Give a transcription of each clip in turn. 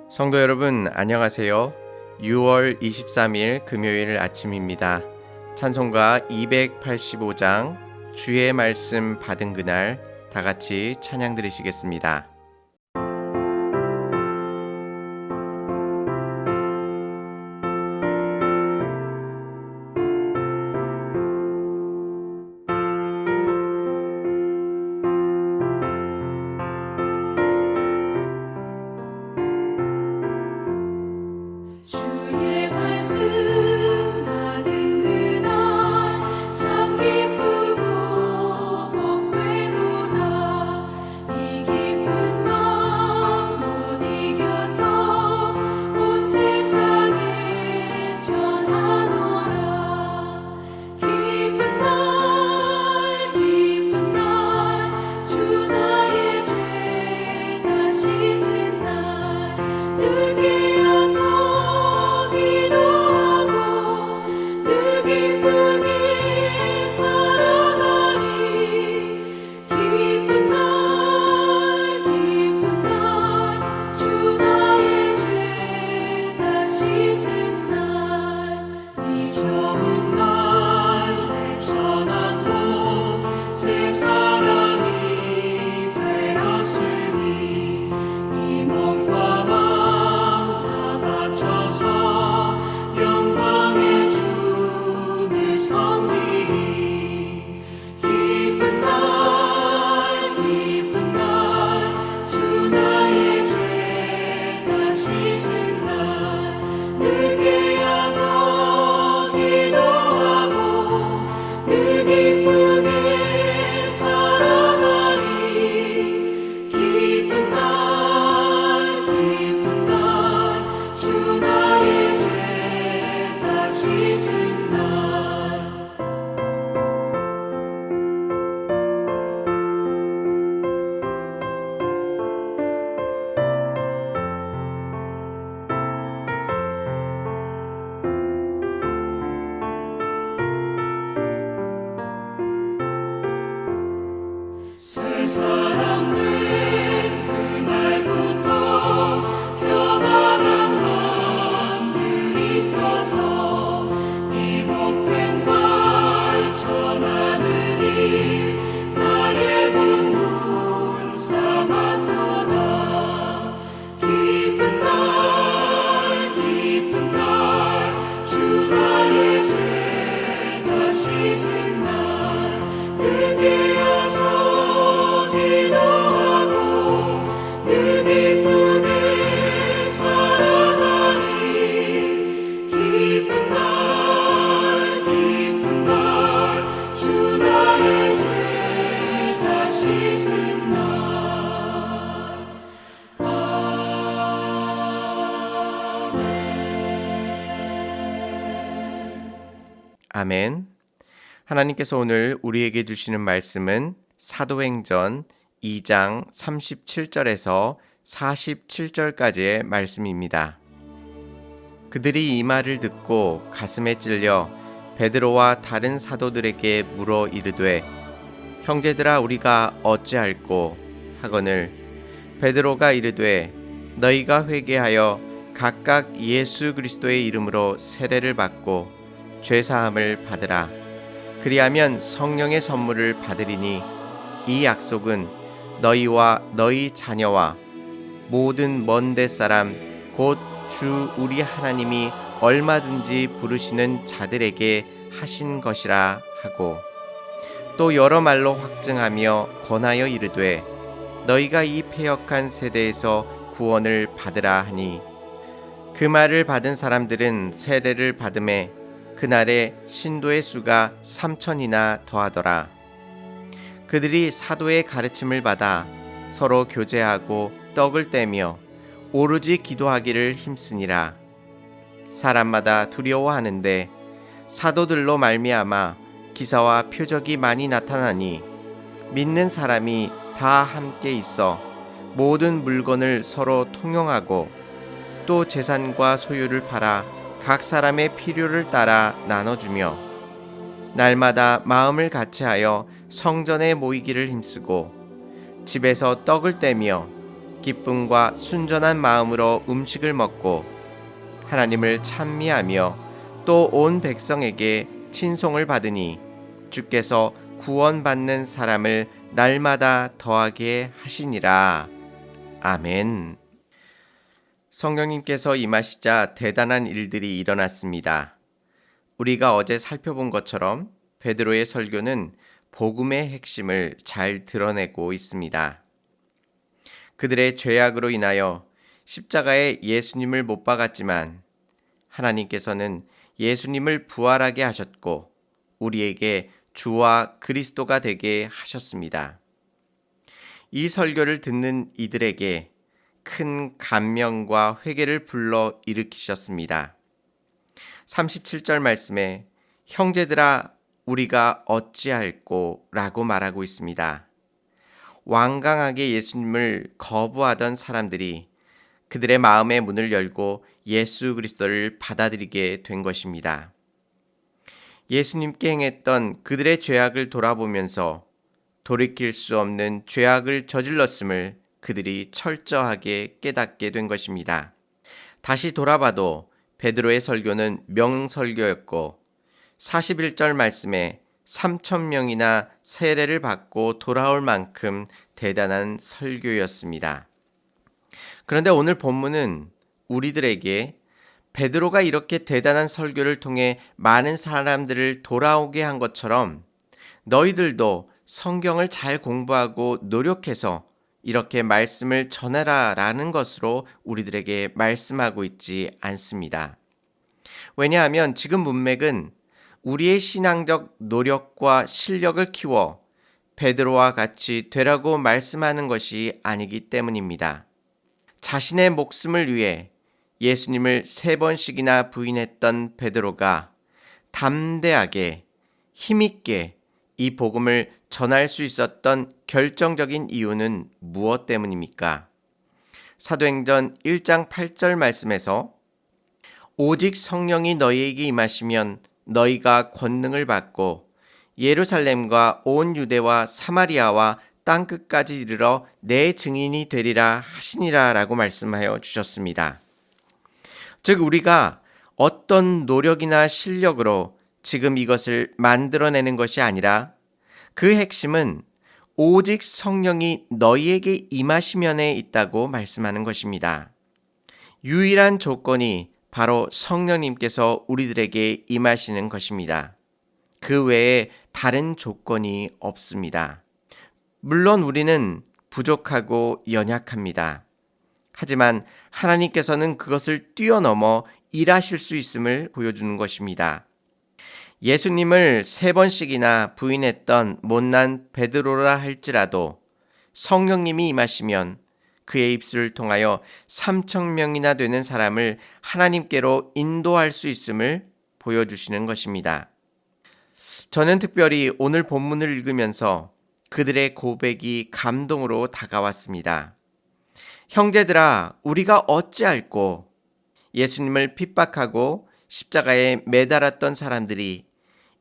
성도 여러분, 안녕하세요. 6월 23일 금요일 아침입니다. 찬송가 285장 주의 말씀 받은 그날 다 같이 찬양 드리시겠습니다. 주의 말씀 받은 그날 참 기쁘고 복되도다. 이 기쁜 마음 못 이겨서 온 세상에 전하노라. 기쁜 날 주 나의 죄 다 씻은 날 늘 깨어서 기도하고 늘 기쁘게 살아가리. 기쁜 날 주 나의 죄 다 씻은 날 이 좋은 날 내 천한 몸 새 사람이 되었으니 이 몸과 마음 다 바쳐서 영광의 주를 섬기리. 기쁜 날 주 나의 죄 다 씻은 날 늘 깨어서 기도하고 늘 기쁘게 살아가리. 기쁜 날 주 나의 죄 다 씻은 날 새 사람 된 그날부터 평안한 마음 늘 있어서 이 복된 말 전하느니 나의 본문 삼았도다. 기쁜 날 주 나의 죄 다 씻은 날 늘 깨어서 기도하고 늘 기쁘게 살아가리. 기쁜 날 주 나의 죄 다 씻은 날 아멘. 하나님께서 오늘 우리에게 주시는 말씀은 사도행전 2장 37절에서 47절까지의 말씀입니다. 그들이 이 말을 듣고 가슴에 찔려 베드로와 다른 사도들에게 물어 이르되 형제들아 우리가 어찌할꼬 하거늘 베드로가 이르되 너희가 회개하여 각각 예수 그리스도의 이름으로 세례를 받고 죄사함을 받으라. 그리하면 성령의 선물을 받으리니 이 약속은 너희와 너희 자녀와 모든 먼데 사람 곧 주 우리 하나님이 얼마든지 부르시는 자들에게 하신 것이라 하고 또 여러 말로 확증하며 권하여 이르되 너희가 이 패역한 세대에서 구원을 받으라 하니 그 말을 받은 사람들은 세례를 받음에 그날에 신도의 수가 3,000이나 더하더라. 그들이 사도의 가르침을 받아 서로 교제하고 떡을 떼며 오로지 기도하기를 힘쓰니라. 사람마다 두려워하는데 사도들로 말미암아 기사와 표적이 많이 나타나니 믿는 사람이 다 함께 있어 모든 물건을 서로 통용하고 또 재산과 소유를 팔아 각 사람의 필요를 따라 나눠주며 날마다 마음을 같이하여 성전에 모이기를 힘쓰고 집에서 떡을 떼며 기쁨과 순전한 마음으로 음식을 먹고 하나님을 찬미하며 또 온 백성에게 친송을 받으니 주께서 구원받는 사람을 날마다 더하게 하시니라. 아멘. 성령님께서 임하시자 대단한 일들이 일어났습니다. 우리가 어제 살펴본 것처럼 베드로의 설교는 복음의 핵심을 잘 드러내고 있습니다. 그들의 죄악으로 인하여 십자가에 예수님을 못 박았지만 하나님께서는 예수님을 부활하게 하셨고 우리에게 주와 그리스도가 되게 하셨습니다. 이 설교를 듣는 이들에게 큰 감명과 회개를 불러 일으키셨습니다. 37절 말씀에 형제들아 우리가 어찌할꼬 라고 말하고 있습니다. 완강하게 예수님을 거부하던 사람들이 그들의 마음의 문을 열고 예수 그리스도를 받아들이게 된 것입니다. 예수님께 행했던 그들의 죄악을 돌아보면서 돌이킬 수 없는 죄악을 저질렀음을 그들이 철저하게 깨닫게 된 것입니다. 다시 돌아봐도 베드로의 설교는 명설교였고 41절 말씀에 3,000명이나 세례를 받고 돌아올 만큼 대단한 설교였습니다. 그런데 오늘 본문은 우리들에게 베드로가 이렇게 대단한 설교를 통해 많은 사람들을 돌아오게 한 것처럼 너희들도 성경을 잘 공부하고 노력해서 이렇게 말씀을 전해라 라는 것으로 우리들에게 말씀하고 있지 않습니다. 왜냐하면 지금 문맥은 우리의 신앙적 노력과 실력을 키워 베드로와 같이 되라고 말씀하는 것이 아니기 때문입니다. 자신의 목숨을 위해 예수님을 3번씩이나 부인했던 베드로가 담대하게 힘있게 이 복음을 전할 수 있었던 결정적인 이유는 무엇 때문입니까? 사도행전 1장 8절 말씀에서 오직 성령이 너희에게 임하시면 너희가 권능을 받고 예루살렘과 온 유대와 사마리아와 땅끝까지 이르러 내 증인이 되리라 하시니라 라고 말씀하여 주셨습니다. 즉 우리가 어떤 노력이나 실력으로 지금 이것을 만들어내는 것이 아니라 그 핵심은 오직 성령이 너희에게 임하시면에 있다고 말씀하는 것입니다. 유일한 조건이 바로 성령님께서 우리들에게 임하시는 것입니다. 그 외에 다른 조건이 없습니다. 물론 우리는 부족하고 연약합니다. 하지만 하나님께서는 그것을 뛰어넘어 일하실 수 있음을 보여주는 것입니다. 예수님을 3번씩이나 부인했던 못난 베드로라 할지라도 성령님이 임하시면 그의 입술을 통하여 3,000명이나 되는 사람을 하나님께로 인도할 수 있음을 보여주시는 것입니다. 저는 특별히 오늘 본문을 읽으면서 그들의 고백이 감동으로 다가왔습니다. 형제들아, 우리가 어찌할꼬? 예수님을 핍박하고 십자가에 매달았던 사람들이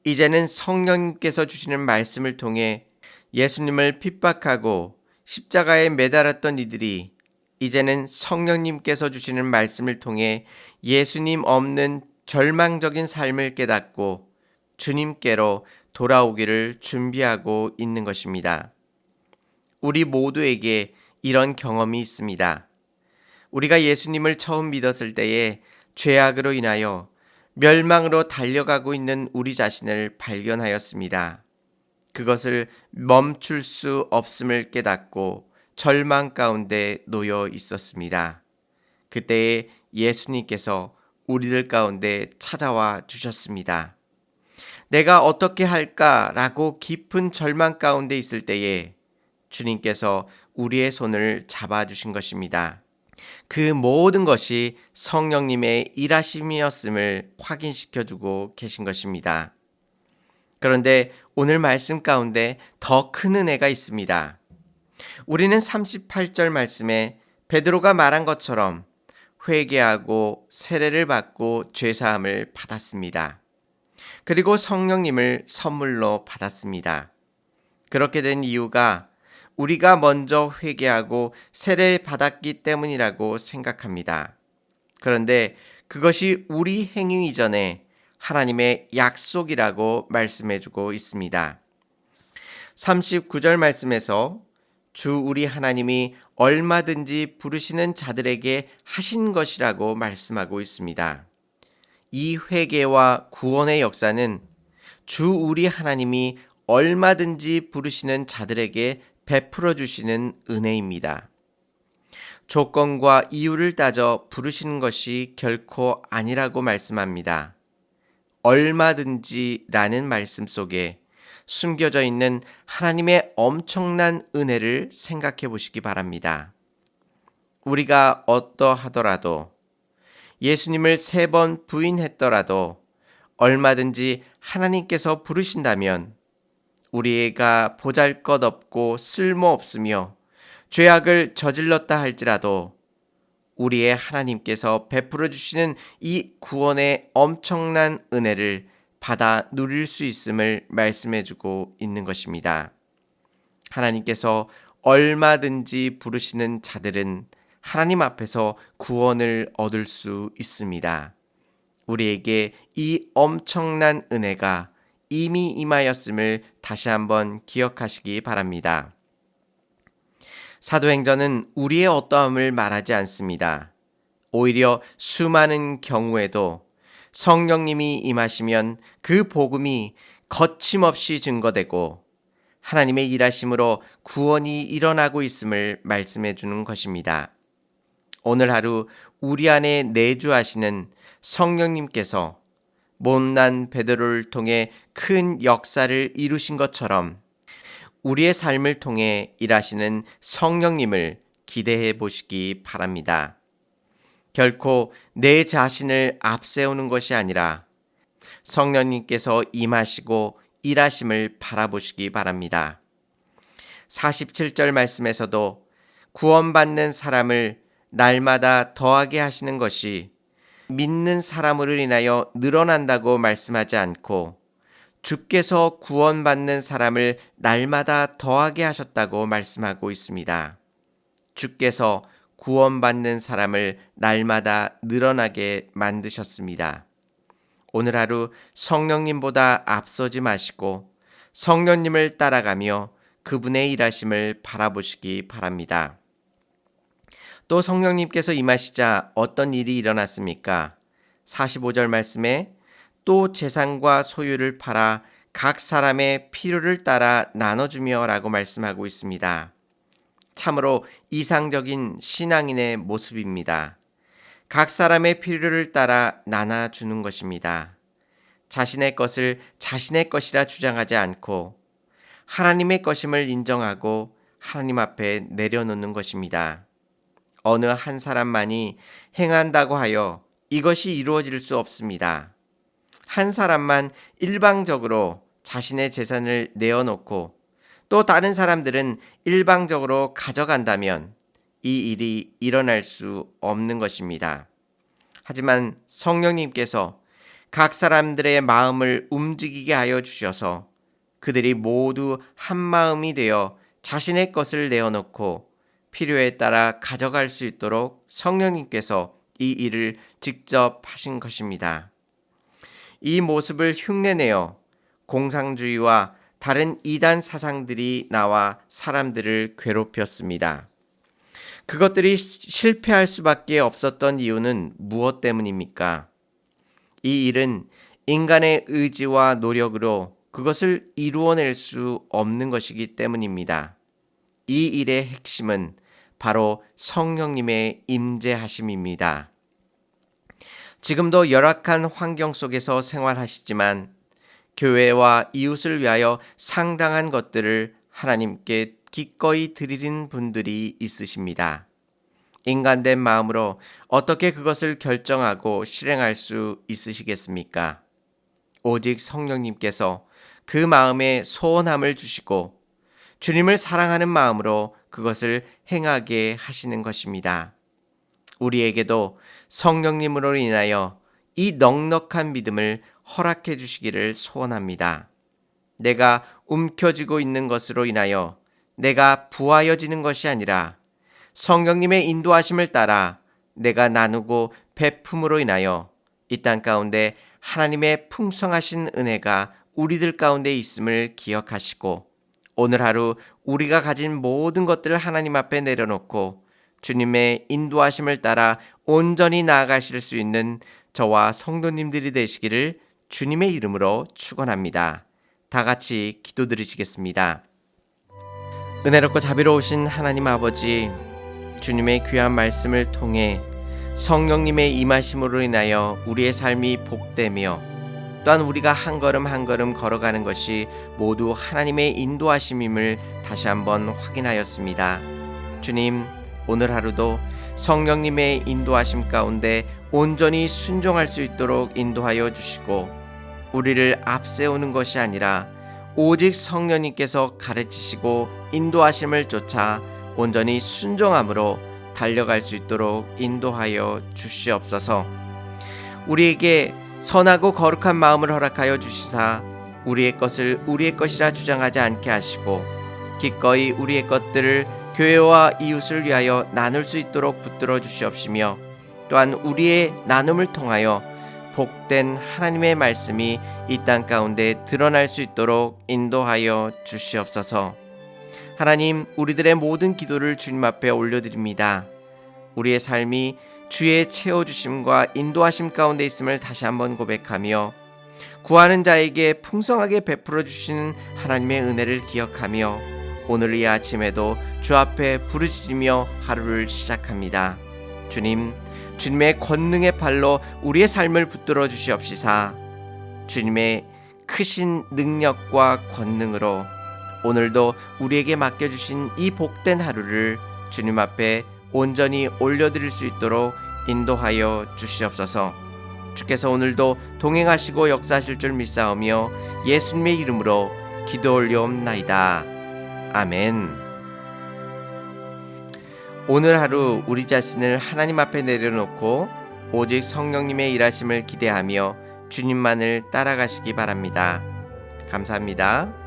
이제는 성령님께서 주시는 말씀을 통해 예수님을 핍박하고 십자가에 매달았던 이들이 이제는 성령님께서 주시는 말씀을 통해 예수님 없는 절망적인 삶을 깨닫고 주님께로 돌아오기를 준비하고 있는 것입니다. 우리 모두에게 이런 경험이 있습니다. 우리가 예수님을 처음 믿었을 때에 죄악으로 인하여 멸망으로 달려가고 있는 우리 자신을 발견하였습니다. 그것을 멈출 수 없음을 깨닫고 절망 가운데 놓여 있었습니다. 그때에 예수님께서 우리들 가운데 찾아와 주셨습니다. 내가 어떻게 할까라고 깊은 절망 가운데 있을 때에 주님께서 우리의 손을 잡아주신 것입니다. 그 모든 것이 성령님의 일하심이었음을 확인시켜주고 계신 것입니다. 그런데 오늘 말씀 가운데 더 큰 은혜가 있습니다. 우리는 38절 말씀에 베드로가 말한 것처럼 회개하고 세례를 받고 죄사함을 받았습니다. 그리고 성령님을 선물로 받았습니다. 그렇게 된 이유가 우리가 먼저 회개하고 세례받았기 때문이라고 생각합니다. 그런데 그것이 우리 행위 이전에 하나님의 약속이라고 말씀해주고 있습니다. 39절 말씀에서 주 우리 하나님이 얼마든지 부르시는 자들에게 하신 것이라고 말씀하고 있습니다. 이 회개와 구원의 역사는 주 우리 하나님이 얼마든지 부르시는 자들에게 베풀어 주시는 은혜입니다. 조건과 이유를 따져 부르시는 것이 결코 아니라고 말씀합니다. 얼마든지라는 말씀 속에 숨겨져 있는 하나님의 엄청난 은혜를 생각해 보시기 바랍니다. 우리가 어떠하더라도 예수님을 3번 부인했더라도 얼마든지 하나님께서 부르신다면 우리가 보잘것없고 쓸모없으며 죄악을 저질렀다 할지라도 우리의 하나님께서 베풀어 주시는 이 구원의 엄청난 은혜를 받아 누릴 수 있음을 말씀해 주고 있는 것입니다. 하나님께서 얼마든지 부르시는 자들은 하나님 앞에서 구원을 얻을 수 있습니다. 우리에게 이 엄청난 은혜가 이미 임하였음을 다시 한번 기억하시기 바랍니다. 사도행전은 우리의 어떠함을 말하지 않습니다. 오히려 수많은 경우에도 성령님이 임하시면 그 복음이 거침없이 증거되고 하나님의 일하심으로 구원이 일어나고 있음을 말씀해 주는 것입니다. 오늘 하루 우리 안에 내주하시는 성령님께서 못난 베드로를 통해 큰 역사를 이루신 것처럼 우리의 삶을 통해 일하시는 성령님을 기대해 보시기 바랍니다. 결코 내 자신을 앞세우는 것이 아니라 성령님께서 임하시고 일하심을 바라보시기 바랍니다. 47절 말씀에서도 구원받는 사람을 날마다 더하게 하시는 것이 믿는 사람으로 인하여 늘어난다고 말씀하지 않고 주께서 구원받는 사람을 날마다 더하게 하셨다고 말씀하고 있습니다. 주께서 구원받는 사람을 날마다 늘어나게 만드셨습니다. 오늘 하루 성령님보다 앞서지 마시고 성령님을 따라가며 그분의 일하심을 바라보시기 바랍니다. 또 성령님께서 임하시자 어떤 일이 일어났습니까? 45절 말씀에 또 재산과 소유를 팔아 각 사람의 필요를 따라 나눠주며 라고 말씀하고 있습니다. 참으로 이상적인 신앙인의 모습입니다. 각 사람의 필요를 따라 나눠주는 것입니다. 자신의 것을 자신의 것이라 주장하지 않고 하나님의 것임을 인정하고 하나님 앞에 내려놓는 것입니다. 어느 한 사람만이 행한다고 하여 이것이 이루어질 수 없습니다. 한 사람만 일방적으로 자신의 재산을 내어놓고 또 다른 사람들은 일방적으로 가져간다면 이 일이 일어날 수 없는 것입니다. 하지만 성령님께서 각 사람들의 마음을 움직이게 하여 주셔서 그들이 모두 한 마음이 되어 자신의 것을 내어놓고 필요에 따라 가져갈 수 있도록 성령님께서 이 일을 직접 하신 것입니다. 이 모습을 흉내내어 공산주의와 다른 이단 사상들이 나와 사람들을 괴롭혔습니다. 그것들이 실패할 수밖에 없었던 이유는 무엇 때문입니까? 이 일은 인간의 의지와 노력으로 그것을 이루어낼 수 없는 것이기 때문입니다. 이 일의 핵심은 바로 성령님의 임재하심입니다. 지금도 열악한 환경 속에서 생활하시지만 교회와 이웃을 위하여 상당한 것들을 하나님께 기꺼이 드리는 분들이 있으십니다. 인간된 마음으로 어떻게 그것을 결정하고 실행할 수 있으시겠습니까? 오직 성령님께서 그 마음에 소원함을 주시고 주님을 사랑하는 마음으로 그것을 행하게 하시는 것입니다. 우리에게도 성령님으로 인하여 이 넉넉한 믿음을 허락해 주시기를 소원합니다. 내가 움켜쥐고 있는 것으로 인하여 내가 부하여지는 것이 아니라 성령님의 인도하심을 따라 내가 나누고 베품으로 인하여 이 땅 가운데 하나님의 풍성하신 은혜가 우리들 가운데 있음을 기억하시고 오늘 하루 우리가 가진 모든 것들을 하나님 앞에 내려놓고 주님의 인도하심을 따라 온전히 나아가실 수 있는 저와 성도님들이 되시기를 주님의 이름으로 축원합니다. 다 같이 기도드리시겠습니다. 은혜롭고 자비로우신 하나님 아버지, 주님의 귀한 말씀을 통해 성령님의 임하심으로 인하여 우리의 삶이 복되며 또한 우리가 한 걸음 한 걸음 걸어가는 것이 모두 하나님의 인도하심임을 다시 한번 확인하였습니다. 주님, 오늘 하루도 성령님의 인도하심 가운데 온전히 순종할 수 있도록 인도하여 주시고 우리를 앞세우는 것이 아니라 오직 성령님께서 가르치시고 인도하심을 쫓아 온전히 순종함으로 달려갈 수 있도록 인도하여 주시옵소서. 우리에게 선하고 거룩한 마음을 허락하여 주시사 우리의 것을 우리의 것이라 주장하지 않게 하시고 기꺼이 우리의 것들을 교회와 이웃을 위하여 나눌 수 있도록 붙들어 주시옵시며 또한 우리의 나눔을 통하여 복된 하나님의 말씀이 이 땅 가운데 드러날 수 있도록 인도하여 주시옵소서. 하나님, 우리들의 모든 기도를 주님 앞에 올려드립니다. 우리의 삶이 주의 채워주심과 인도하심 가운데 있음을 다시 한번 고백하며 구하는 자에게 풍성하게 베풀어 주시는 하나님의 은혜를 기억하며 오늘 이 아침에도 주 앞에 부르짖으며 하루를 시작합니다. 주님, 주님의 권능의 팔로 우리의 삶을 붙들어 주시옵시사 주님의 크신 능력과 권능으로 오늘도 우리에게 맡겨주신 이 복된 하루를 주님 앞에 온전히 올려드릴 수 있도록 인도하여 주시옵소서. 주께서 오늘도 동행하시고 역사하실 줄 믿사오며 예수님의 이름으로 기도 올려옵나이다. 아멘. 오늘 하루 우리 자신을 하나님 앞에 내려놓고 오직 성령님의 일하심을 기대하며 주님만을 따라가시기 바랍니다. 감사합니다.